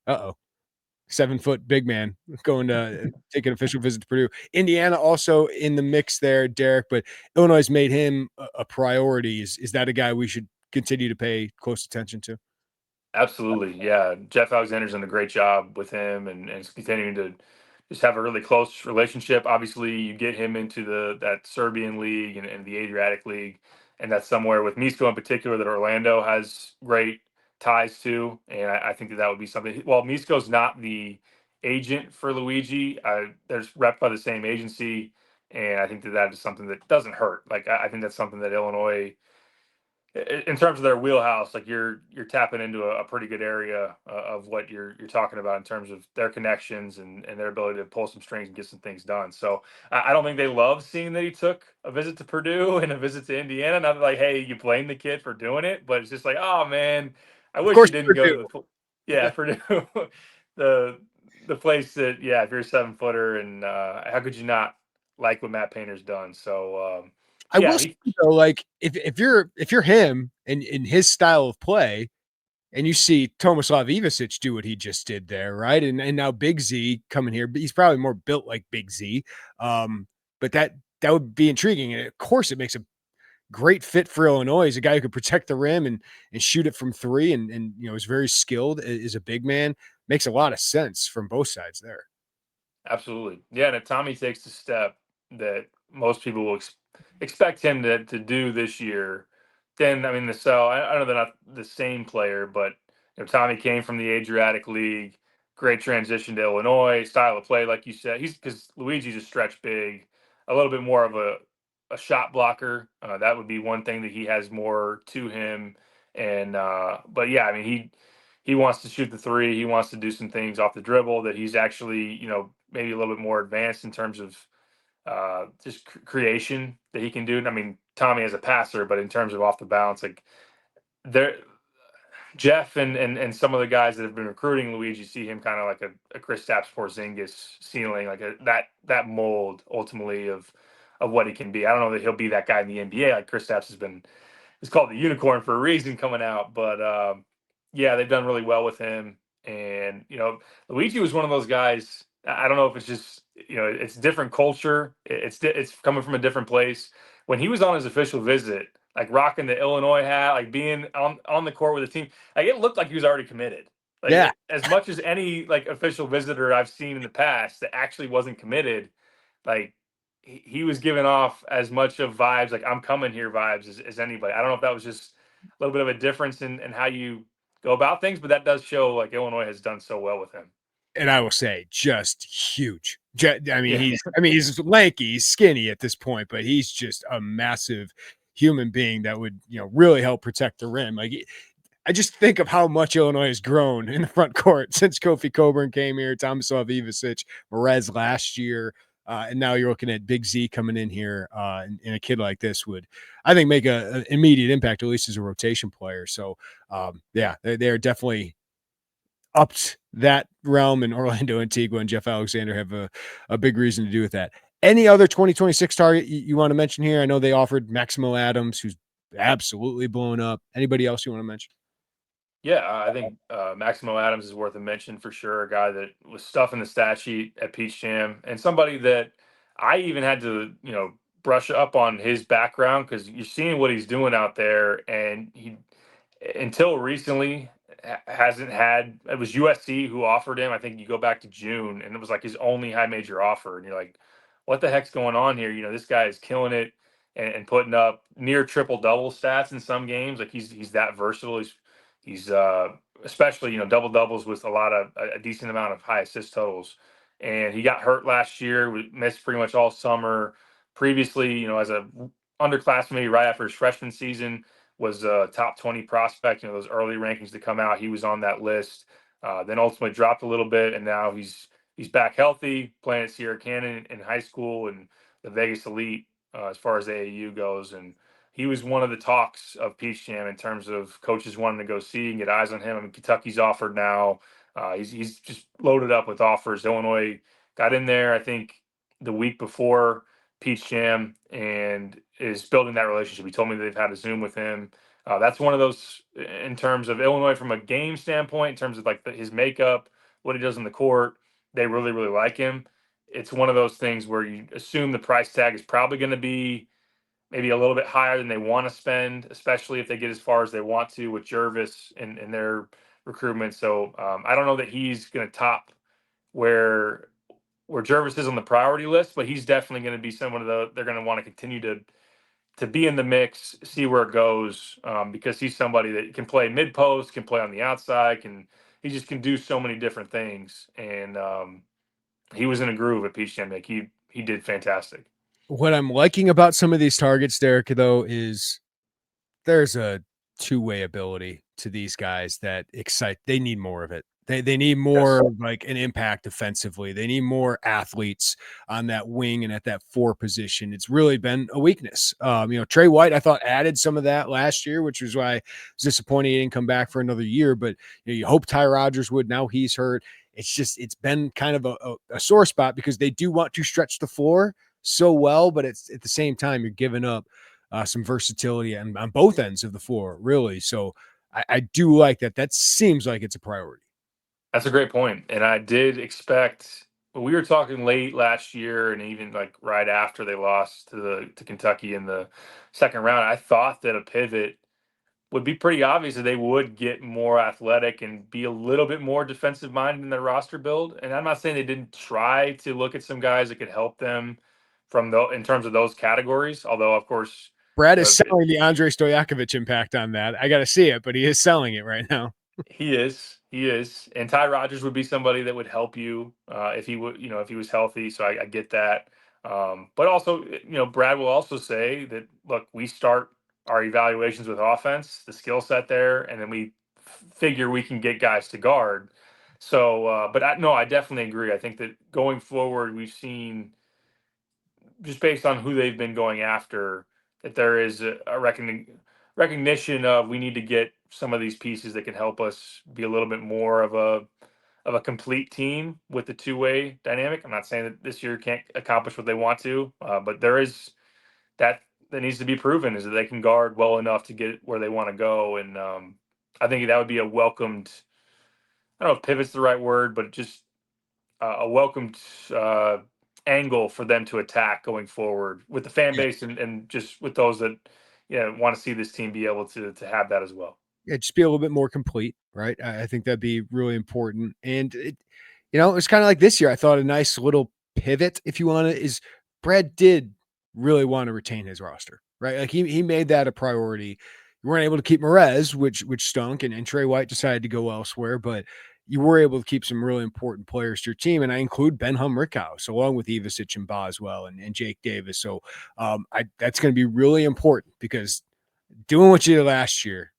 7-foot big man going to take an official visit to Purdue. Indiana also in the mix there, Derek, but Illinois has made him a priority. Is that a guy we should continue to pay close attention to? Absolutely. Yeah. Jeff Alexander's done a great job with him and continuing to just have a really close relationship. Obviously, you get him into that Serbian league and the Adriatic League, and that's somewhere with Misko in particular that Orlando has great ties to. And I think that would be something. Well, Misko's not the agent for Luigi. There's rep by the same agency, and I think that is something that doesn't hurt. Like I think that's something that Illinois in terms of their wheelhouse, like you're tapping into a pretty good area of what you're talking about in terms of their connections and their ability to pull some strings and get some things done. So I don't think they love seeing that he took a visit to Purdue and a visit to Indiana. Not like, hey, you blame the kid for doing it, but it's just like, oh man, I Of wish course, you didn't go to Purdue. the Purdue, the place that if you're a 7-footer and how could you not like what Matt Painter's done? So I will say he though, like if you're him and in his style of play, and you see Tomislav Ivicic do what he just did there, right? And now Big Z coming here, but he's probably more built like Big Z. But that would be intriguing, and of course, it makes a great fit for Illinois. He's a guy who could protect the rim and shoot it from three, and is very skilled. Is a big man. Makes a lot of sense from both sides there. Absolutely. Yeah, and if Tommy takes the step that most people will expect him to do this year, then I mean I know they're not the same player, but Tommy came from the Adriatic League, great transition to Illinois, style of play, like you said. He's because Luigi's a stretch big, a little bit more of a shot blocker. That would be one thing that he has more to him. And but yeah, I mean he wants to shoot the three. He wants to do some things off the dribble that he's actually, maybe a little bit more advanced in terms of just creation that he can do. I mean, Tommy as a passer, but in terms of off the bounce, like there, Jeff and some of the guys that have been recruiting Luigi see him kind of like a Kristaps Porzingis ceiling, like that mold ultimately of what he can be. I don't know that he'll be that guy in the NBA. Like Kristaps has been, it's called the unicorn for a reason coming out, but yeah, they've done really well with him. And Luigi was one of those guys. I don't know if it's just it's different culture. It's coming from a different place. When he was on his official visit, like rocking the Illinois hat, like being on the court with the team, like it looked like he was already committed. Like Yeah, as much as any like official visitor I've seen in the past that actually wasn't committed, like he was giving off as much of vibes, like I'm coming here vibes as anybody. I don't know if that was just a little bit of a difference in how you go about things, but that does show like Illinois has done so well with him. and I will say, just huge. I mean, Yeah. he's lanky, he's skinny at this point, but he's just a massive human being that would really help protect the rim. Like I just think of how much Illinois has grown in the front court since Kofi Coburn came here, Tomislav Ivicic, Perez last year. And now you're looking at Big Z coming in here, and a kid like this would, I think, make an immediate impact, at least as a rotation player. So, yeah, they're definitely upped that realm, and Orlando Antigua and Jeff Alexander have a big reason to do with that. Any other 2026 target you want to mention here? I know they offered Maximo Adams, who's absolutely blown up. Anybody else you want to mention? Yeah, I think Maximo Adams is worth a mention for sure. A guy that was stuffing the stat sheet at Peach Jam, and somebody that I even had to, brush up on his background because you're seeing what he's doing out there, and he until recently hasn't had. It was USC who offered him. I think you go back to June, and it was like his only high major offer, and you're like, what the heck's going on here? This guy is killing it and putting up near triple double stats in some games. Like he's that versatile. He's especially double doubles with a decent amount of high assist totals. And he got hurt last year, missed pretty much all summer. Previously, as a underclassman, maybe right after his freshman season, was a top 20 prospect. Those early rankings to come out, he was on that list. Then ultimately dropped a little bit, and now he's back healthy, playing at Sierra Canyon in high school and the Vegas Elite as far as AAU goes. And he was one of the talks of Peach Jam in terms of coaches wanting to go see and get eyes on him. I mean, Kentucky's offered now. He's just loaded up with offers. Illinois got in there, I think, the week before Peach Jam and is building that relationship. He told me they've had a Zoom with him. That's one of those in terms of Illinois from a game standpoint, in terms of like his makeup, what he does in the court. They really, really like him. It's one of those things where you assume the price tag is probably going to be maybe a little bit higher than they want to spend, especially if they get as far as they want to with Jervis and their recruitment. So I don't know that he's going to top where Jervis is on the priority list, but he's definitely going to be someone they're going to want to continue to be in the mix, see where it goes, because he's somebody that can play mid post, can play on the outside, he just can do so many different things. And he was in a groove at Peach Jam. Like he did fantastic. What I'm liking about some of these targets, Derek, though, is there's a two-way ability to these guys that excite. They need more of it. They need more Yes. like an impact defensively. they need more athletes on that wing and at that 4 position. It's really been a weakness. Trey White, I thought, added some of that last year, which was why I was disappointed he didn't come back for another year. But you hope Ty Rodgers would. Now he's hurt. It's been kind of a sore spot because they do want to stretch the floor so well, but it's at the same time you're giving up some versatility on both ends of the floor, really. So I do like that. That seems like it's a priority. That's a great point. And I did expect, we were talking late last year and even like right after they lost to Kentucky in the second round, I thought that a pivot would be pretty obvious that they would get more athletic and be a little bit more defensive minded in their roster build. And I'm not saying they didn't try to look at some guys that could help them in terms of those categories. Although, of course, Brad is the, selling the Andre Stojakovic impact on that. I got to see it, but he is selling it right now. he is, and Ty Rodgers would be somebody that would help you if he would, if he was healthy. So I get that. But also, Brad will also say that look, we start our evaluations with offense, the skill set there, and then we figure we can get guys to guard. So, but I definitely agree. I think that going forward, we've seen just based on who they've been going after, that there is a recognition of we need to get some of these pieces that can help us be a little bit more of a complete team with the two-way dynamic. I'm not saying that this year can't accomplish what they want to, but there is that needs to be proven is that they can guard well enough to get where they want to go. And I think that would be a welcomed. I don't know if pivot's the right word, but just a welcomed angle for them to attack going forward with the fan Yeah. base and just with those that want to see this team be able to have that as well. Yeah, just be a little bit more complete, right? I think that'd be really important. And it's kind of like this year. I thought a nice little pivot, if you want to, is Brad did really want to retain his roster, right? Like he made that a priority. You weren't able to keep Merez, which stunk, and Trey White decided to go elsewhere, but you were able to keep some really important players to your team. And I include Ben Rickhouse along with Ivasic and Boswell and Jake Davis. So that's going to be really important because doing what you did last year,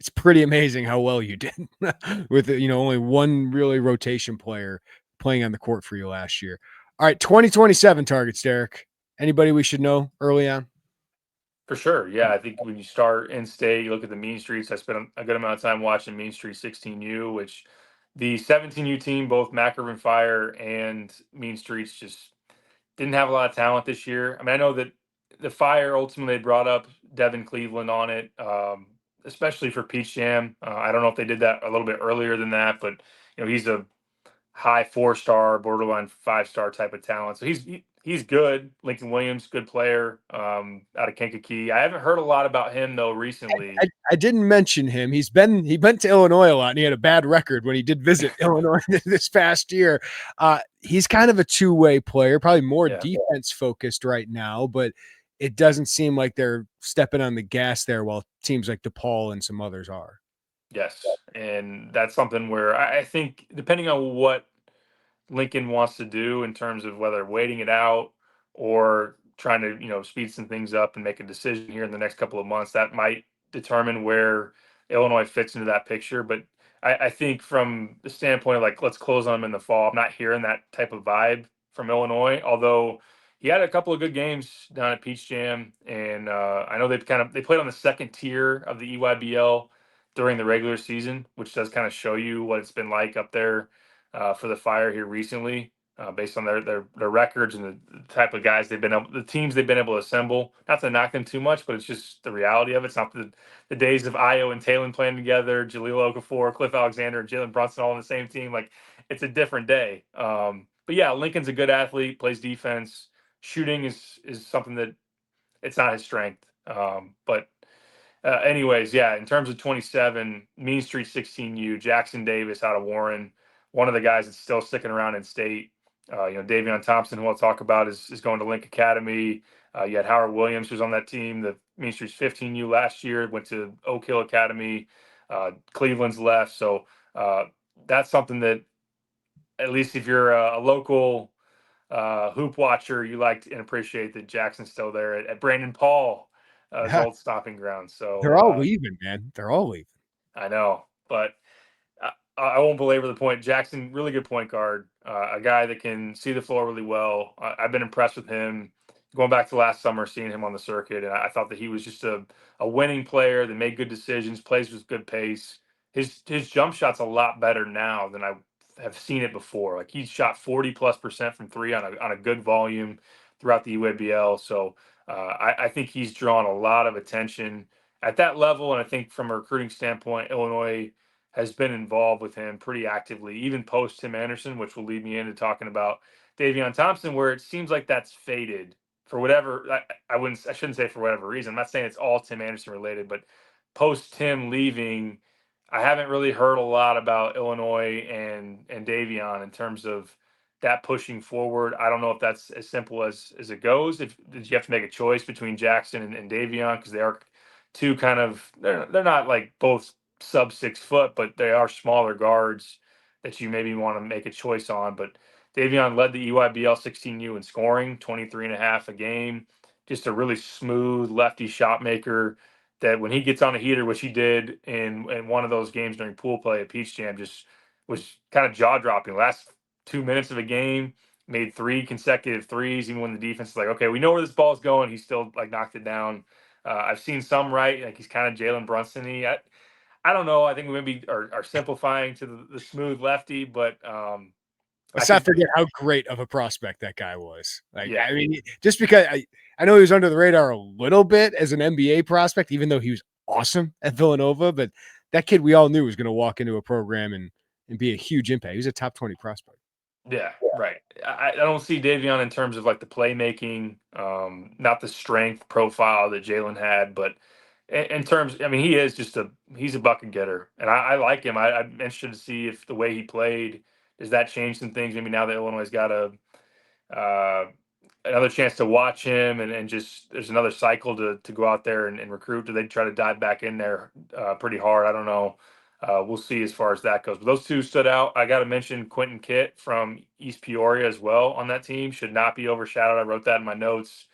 it's pretty amazing how well you did with only one really rotation player playing on the court for you last year. All right, 2027 targets, Derek. Anybody we should know early on? For sure. Yeah. I think when you start in state, you look at the Mean Streets. I spent a good amount of time watching Mean Street 16U, which the 17U team, both Mackervin Fire and Mean Streets, just didn't have a lot of talent this year. I mean, I know that the Fire ultimately brought up Devin Cleveland on it, especially for Peach Jam. I don't know if they did that a little bit earlier than that, but he's a high 4-star, borderline 5-star type of talent. So he's good. Lincoln Williams, good player out of Kankakee. I haven't heard a lot about him though recently. I didn't mention him. He went to Illinois a lot, and he had a bad record when he did visit Illinois this past year. He's kind of a two-way player, probably more defense focused right now, but it doesn't seem like they're stepping on the gas there, while teams like DePaul and some others are. Yes, and that's something where I think depending on what Lincoln wants to do in terms of whether waiting it out or trying to, speed some things up and make a decision here in the next couple of months, that might determine where Illinois fits into that picture. But I think from the standpoint of like, let's close on them in the fall, I'm not hearing that type of vibe from Illinois, although he had a couple of good games down at Peach Jam. And I know they played on the second tier of the EYBL during the regular season, which does kind of show you what it's been like up there for the Fire here recently, based on their records and the type of guys the teams they've been able to assemble. Not to knock them too much, but it's just the reality of it. It's not the days of Io and Talon playing together, Jaleel Okafor, Cliff Alexander, and Jalen Brunson all on the same team. Like it's a different day. But yeah, Lincoln's a good athlete, plays defense. Shooting is something that it's not his strength. But anyways, yeah, in terms of 27, Mean Street 16U, Jackson Davis out of Warren, one of the guys that's still sticking around in state. Davion Thompson, who I'll talk about, is going to Link Academy. You had Howard Williams, who's on that team, the Mean Street's 15U last year, went to Oak Hill Academy. Cleveland's left. So that's something that, at least if you're a local hoop watcher, you like and appreciate that Jackson's still there at Brandon Paul his Yeah, old stomping ground. they're all So leaving, man. They're all leaving. I know, but I won't belabor the point. Jackson, really good point guard, a guy that can see the floor really well. I've been impressed with him going back to last summer, seeing him on the circuit, and I thought that he was just a winning player that made good decisions, plays with good pace. His jump shot's a lot better now than I have seen it before. Like he's shot 40+% from three on a good volume throughout the UABL. So I think he's drawn a lot of attention at that level, and I think from a recruiting standpoint, Illinois has been involved with him pretty actively, even post Tim Anderson, which will lead me into talking about Davion Thompson, where it seems like that's faded for whatever. I shouldn't say for whatever reason. I'm not saying it's all Tim Anderson related, but post Tim leaving, I haven't really heard a lot about Illinois and Davion in terms of that pushing forward. I don't know if that's as simple as it goes. If you have to make a choice between Jackson and Davion, because they are two kind of they're not like both sub 6 foot, but they are smaller guards that you maybe want to make a choice on. But Davion led the EYBL 16U in scoring, 23 and a half a game. Just a really smooth lefty shot maker that when he gets on a heater, which he did in one of those games during pool play at Peach Jam, just was kind of jaw dropping. Last 2 minutes of a game, made three consecutive threes, even when the defense is like, okay, we know where this ball's going. He still like knocked it down. I've seen some right, like he's kind of Jalen Brunson-y. I don't know. I think we maybe are simplifying to the smooth lefty, but I Let's not could, forget how great of a prospect that guy was. Like, yeah, I mean, just because I know he was under the radar a little bit as an NBA prospect, even though he was awesome at Villanova, but that kid we all knew was going to walk into a program and be a huge impact. He was a top 20 prospect. yeah, right. I don't see Davion in terms of like the playmaking, not the strength profile that Jalen had, but in terms, I mean, he's a bucket getter, and I like him. I'm interested to see if the way he played does that change some things. Maybe now that Illinois has got uh, another chance to watch him and just there's another cycle to go out there and recruit. Do they try to dive back in there pretty hard? I don't know. We'll see as far as that goes. But those two stood out. I got to mention Quentin Kitt from East Peoria as well on that team. Should not be overshadowed. I wrote that in my notes.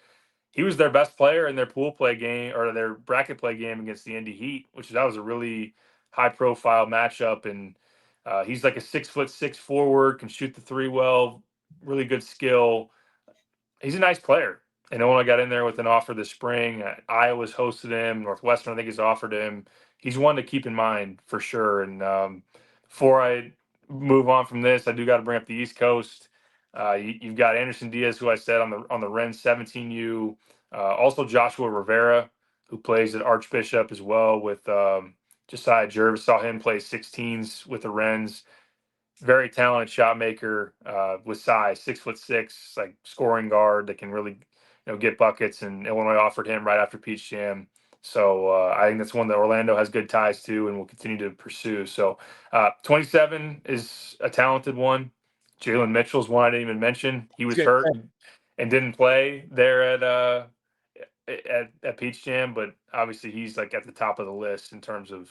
He was their best player in their pool play game or their bracket play game against the Indy Heat, that was a really high profile matchup. And he's like a 6'6" forward, can shoot the three well, really good skill. He's a nice player. And Illinois got in there with an offer this spring. Iowa's hosted him. Northwestern, I think, has offered him. He's one to keep in mind for sure. And before I move on from this, I do got to bring up the East Coast. You've got Anderson Diaz, who I said on the Ren 17U. Also Joshua Rivera, who plays at Archbishop as well with Josiah Jervis. Saw him play 16s with the Wrens. Very talented shot maker with size, 6'6", like scoring guard that can really, get buckets. And Illinois offered him right after Peach Jam. So I think that's one that Orlando has good ties to and will continue to pursue. So 27 is a talented one. Jalen Mitchell's one I didn't even mention. He was hurt and didn't play there at Peach Jam, but obviously he's like at the top of the list in terms of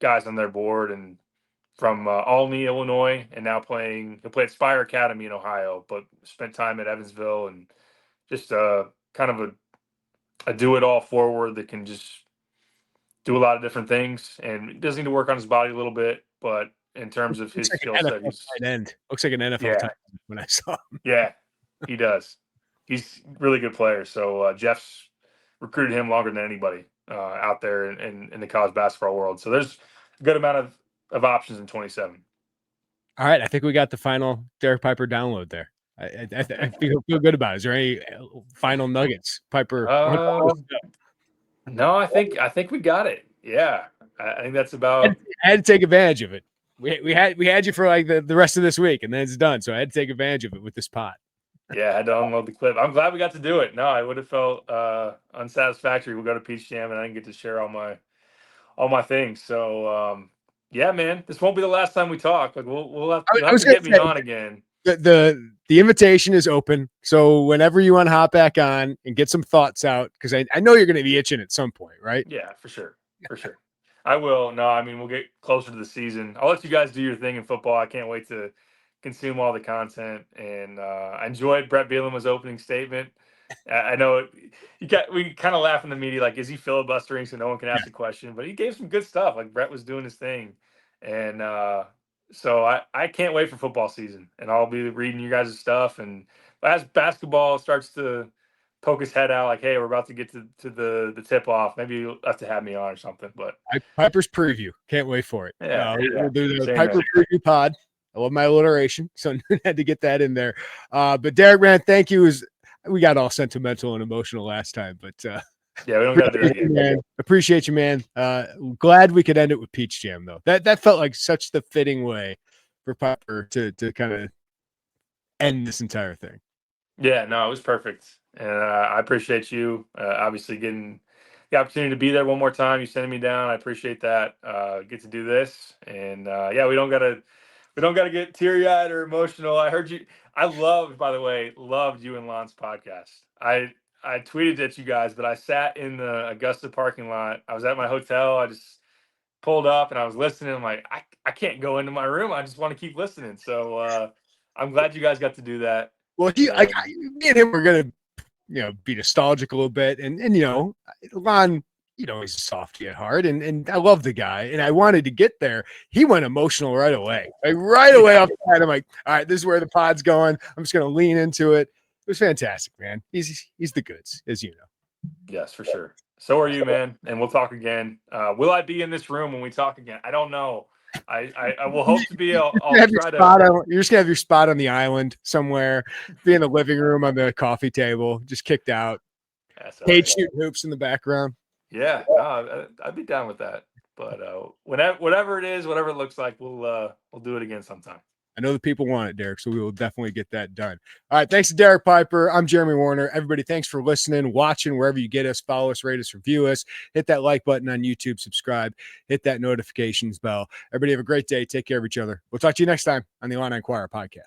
guys on their board. And from Albany, Illinois, and now he'll play at Spire Academy in Ohio, but spent time at Evansville and just kind of a do-it-all forward that can just do a lot of different things and does need to work on his body a little bit, but in terms of Looks his like skill an set, NFL tight end. Looks like an NFL yeah, tight end when I saw him. yeah, he does. He's a really good player. So Jeff's recruited him longer than anybody out there in the college basketball world. So there's a good amount of options in 27. All right, I think we got the final Derek Piper download there. I feel good about it. Is there any final nuggets, Piper? No, I think we got it. Yeah, I think that's I about. had to take advantage of it. We had you for like the rest of this week, and then it's done. So I had to take advantage of it with this pot. Yeah, I had to unload the clip. I'm glad we got to do it. No, I would have felt unsatisfactory. We'll go to Peach Jam and I didn't get to share all my things. So yeah, man, this won't be the last time we talk. Like you'll I have was to going get to me say on again. the invitation is open. So whenever you want to hop back on and get some thoughts out, because I know you're going to be itching at some point, right? Yeah, for sure, for sure. I will. No, I mean we'll get closer to the season. I'll let you guys do your thing in football. I can't wait to consume all the content. And I enjoyed Brett Bielema's opening statement. I know we kind of laugh in the media, like, is he filibustering so no one can ask a question? But he gave some good stuff. Like Brett was doing his thing. And so I can't wait for football season. And I'll be reading you guys' stuff. And as basketball starts to poke his head out, like, hey, we're about to get to the tip off. Maybe you'll have to have me on or something. But Piper's preview. Can't wait for it. We'll do the Same Piper there. preview pod. I love my alliteration, so had to get that in there. But Derek, man, thank you. We got all sentimental and emotional last time, but yeah, we don't got to do it again. Man. Appreciate you, man. Glad we could end it with Peach Jam, though. That felt like such the fitting way for Piper to kind of end this entire thing. Yeah, no, it was perfect. And I appreciate you obviously getting the opportunity to be there one more time. You sending me down. I appreciate that. Get to do this. And yeah, we don't gotta get teary-eyed or emotional. I heard you. By the way, loved you and Lon's podcast. I tweeted at you guys, but I sat in the Augusta parking lot. I was at my hotel. I just pulled up and I was listening. I'm like, I can't go into my room. I just want to keep listening. So I'm glad you guys got to do that. Well, me and him were gonna, be nostalgic a little bit, and Lon, he's a softie at heart, and I love the guy, and I wanted to get there. He went emotional right away, off the bat. I'm like, all right, this is where the pod's going. I'm just gonna lean into it. It was fantastic, man. He's the goods, as you know. Yes, for sure. So are you, man. And we'll talk again. Will I be in this room when we talk again? I don't know. I will hope to be. You're just gonna have your spot on the island somewhere. Be in the living room on the coffee table, just kicked out. Hate shooting hoops in the background. Yeah, I'd be down with that. But whatever it is, whatever it looks like, we'll do it again sometime. I know the people want it, Derek, so we will definitely get that done. All right, thanks to Derek Piper. I'm Jeremy Werner. Everybody, thanks for listening, watching, wherever you get us. Follow us, rate us, review us. Hit that like button on YouTube, subscribe, hit that notifications bell. Everybody have a great day. Take care of each other. We'll talk to you next time on the Illini Inquirer Podcast.